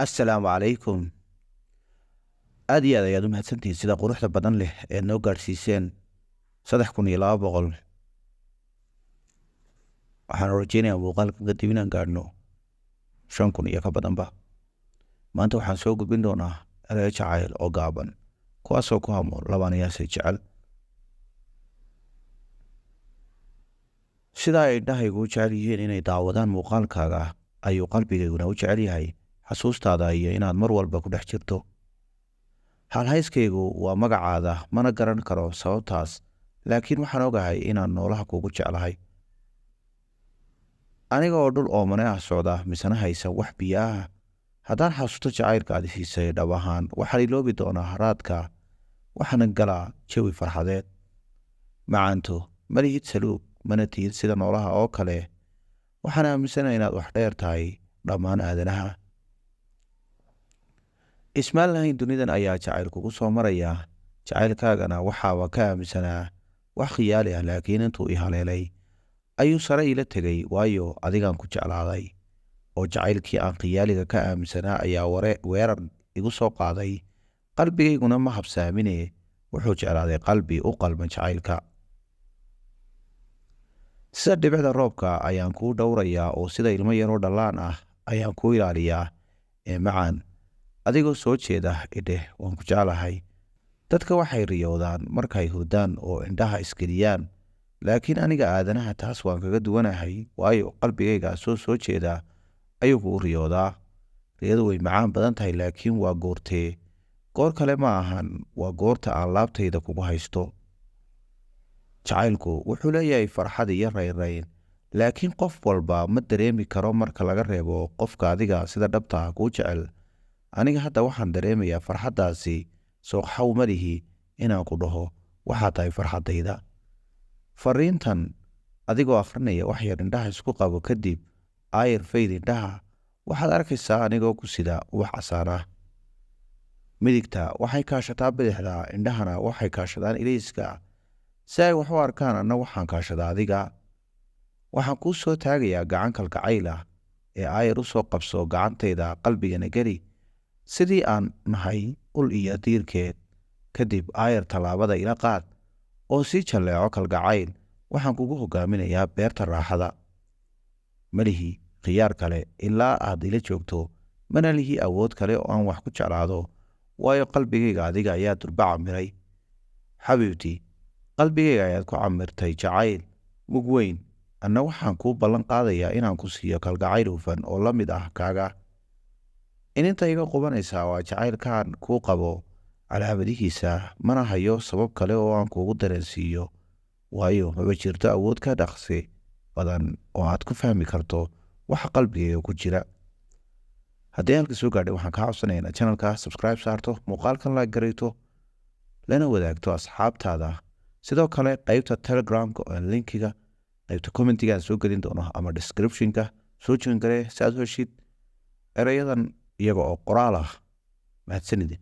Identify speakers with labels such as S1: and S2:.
S1: assalaamu calaykum. aad iyo aad ayaad u mahadsantihiin sida quruxda badan leh eed noo gaadhsiiseen 3,200. waxaan rajeynayaa muuqaalkan kadib inaan gaadhno 5,000 iyo ka badanba. maanta waxaan soo gudbin doonaa erayo jacayl oo gaaban, kuwaasoo ku hamoon labaanayaasay jecel. sidaa ay indhahaygu u jecel yihiin inay daawadaan muuqaalkaaga ayuu qalbigayguna u jecel yahay xasuustaada iyo inaad mar walba ku dhex jirto. halhayskaygu waa magacaada, mana garan karo sababtaas, laakiin waxaan ogahay inaan noolaha kugu jeclahay. aniga oo dhul oomane ah socda misena haysan wax biyo ah, haddaan xasuusto jacaylka aad siisay dhab ahaan waxaan iloobi doonaa haraadka, waxaana galaa jawi farxadeed. macaanto ma lihid saluug, mana tihid sida noolaha oo kale. waxaan aaminsanahay inaad wax dheer tahay dhammaan aadanaha. ismaan lahayn dunidan ayaa jacayl kugu soo maraya, jacaylkaagana waxaaba ka aaminsanaa wax khiyaali ah, laakiin intuu i haleelay ayuu sare ila tegay, waayo adigaan ku jeclaaday. oo jacaylkii aan khiyaaliga ka aaminsanaa ayaa weerar igu soo qaaday. qalbigayguna ma habsaamine, wuxuu jeclaaday qalbi u qalma jacaylka. sida dhibicda roobka ayaan kuu dhowrayaa, oo sida ilmo yaroo dhallaan ah ayaan kuu ilaaliyaa. ee macaan, adigoo soo jeeda idheh waan ku jeclahay. dadka waxay riyoodaan markay hurdaan oo indhaha isgeliyaan, laakiin aniga aadanaha taas waan kaga duwanahay, waayo qalbigayga soo jeeda ayuu kuu riyoodaa. riyadu way macaan badan tahay, laakiin waa goortee. goor kale ma ahan, waa goorta aan laabtayda kugu haysto. jacaylku wuxuu leeyahay farxad iyo rayrayn, laakiin qof walba ma dareemi karo marka laga reebo qofka adiga sida dhabta ah kuu jecel. aniga hadda waxaan dareemayaa farxaddaasi, sooqxaw malihi inaan ku dhaho waxaa tahay farxaddayda. fariintan adigoo akhrinaya wax yar indhaha isku qabo, kadib aayar fayd indhaha, waxaad arkaysaa anigoo ku sida ubax casaan ah. midigta waxay kaashataa bidixda, indhahana waxay kaashadaan ilayska. si ay wax u arkaan, anna waxaan kaashadaa adiga. waxaan kuu soo taagayaa gacan kalgacayl ah, ee aayar u soo qabso gacantayda, qalbigana geli sidii aan nahay ul iyo diirkeed. kadib aayar tallaabada ila qaad oo sii jalleeco kalgacayl. waxaan kugu hogaaminayaa beerta raaxada. malihi khiyaar kale ilaa aad ila joogto, mana lihi awood kale oo aan wax ku jeclaado, waayo qalbigayga adiga ayaa durba camiray. xabiibti, qalbigayga ayaad ku camirtay jacayl mug weyn. anna waxaan kuu ballan qaadayaa inaan ku siiyo kalgacayl hufan oo la mid ah kaaga. ininta iga qubanaysaa waa jacaylkaan kuu qabo calaamadihiisa, mana hayo sabab kale oo aan kuugu dareensiiyo, waayo maba jirto awood ka dhaqsi badan oo aad ku fahmi karto waxa qalbigayga ku jira. haddii halka soo gaadhay, waxaan kaa codsanayaa inaad channelka subscribe saarto, muuqaalkan like garayto, lana wadaagto asxaabtaada. sidoo kale qaybta telegramka oo linkiga qaybta commentigaan soo gelin doono ama descriptionka soo jegin garee si aad u heshid erayadan iyaga oo qoraal ah. mahadsanidin.